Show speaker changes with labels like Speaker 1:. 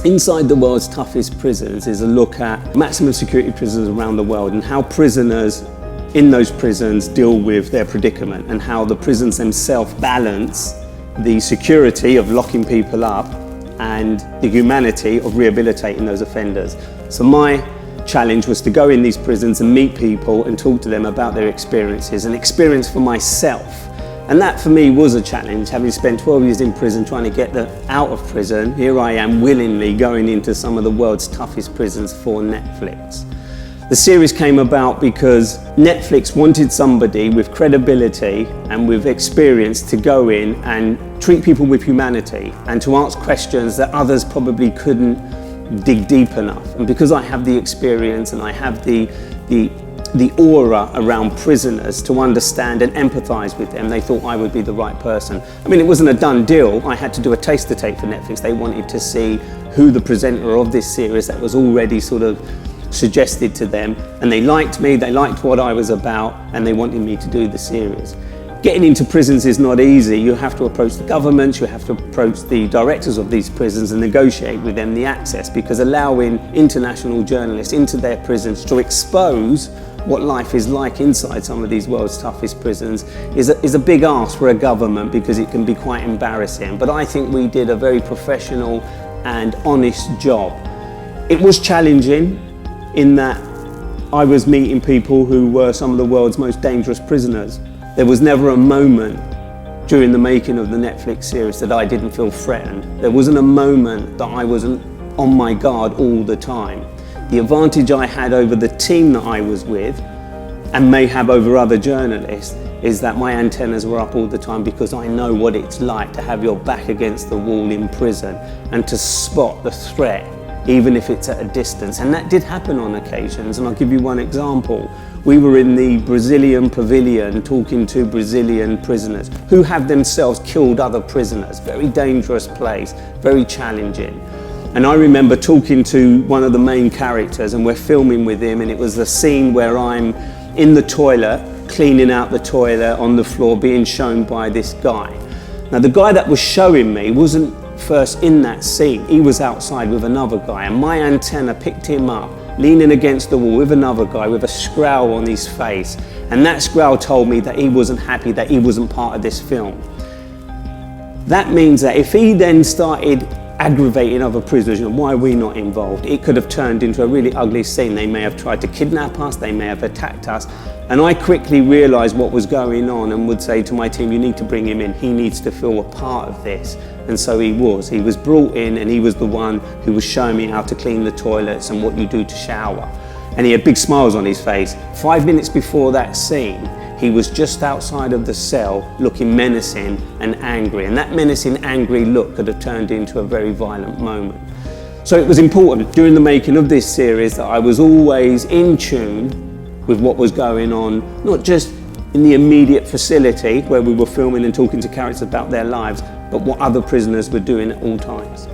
Speaker 1: Inside the world's toughest prisons is a look at maximum security prisons around the world and how prisoners in those prisons deal with their predicament and how the prisons themselves balance the security of locking people up and the humanity of rehabilitating those offenders. So my challenge was to go in these prisons and meet people and talk to them about their experiences and experience for myself. And that for me was a challenge, having spent 12 years in prison trying to get out of prison. Here I am willingly going into some of the world's toughest prisons for Netflix. The series came about because Netflix wanted somebody with credibility and with experience to go in and treat people with humanity and to ask questions that others probably couldn't dig deep enough. And because I have the experience and I have the aura around prisoners to understand and empathize with them, they thought I would be the right person. I mean, it wasn't a done deal. I had to do a taster tape for Netflix. They wanted to see who the presenter of this series that was already sort of suggested to them, and they liked me, they liked what I was about, and they wanted me to do the series. Getting into prisons is not easy. You have to approach the governments, you have to approach the directors of these prisons and negotiate with them the access, because allowing international journalists into their prisons to expose what life is like inside some of these world's toughest prisons is a big ask for a government, because it can be quite embarrassing. But I think we did a very professional and honest job. It was challenging in that I was meeting people who were some of the world's most dangerous prisoners. There was never a moment during the making of the Netflix series that I didn't feel threatened. There wasn't a moment that I wasn't on my guard all the time. The advantage I had over the team that I was with, and may have over other journalists, is that my antennas were up all the time, because I know what it's like to have your back against the wall in prison and to spot the threat, even if it's at a distance. And that did happen on occasions, and I'll give you one example. We were in the Brazilian pavilion talking to Brazilian prisoners who have themselves killed other prisoners. Very dangerous place, very challenging. And I remember talking to one of the main characters, and we're filming with him, and it was a scene where I'm in the toilet, cleaning out the toilet on the floor, being shown by this guy. Now, the guy that was showing me wasn't first in that scene. He was outside with another guy, and my antenna picked him up, leaning against the wall with another guy with a scowl on his face. And that scowl told me that he wasn't happy, that he wasn't part of this film. That means that if he then started aggravating other prisoners, why are we not involved? It could have turned into a really ugly scene. They may have tried to kidnap us, they may have attacked us. And I quickly realized what was going on and would say to my team, you need to bring him in. He needs to feel a part of this. And so he was. He was brought in, and he was the one who was showing me how to clean the toilets and what you do to shower. And he had big smiles on his face. 5 minutes before that scene, he was just outside of the cell looking menacing and angry. And that menacing, angry look could have turned into a very violent moment. So it was important during the making of this series that I was always in tune with what was going on, not just in the immediate facility where we were filming and talking to characters about their lives, but what other prisoners were doing at all times.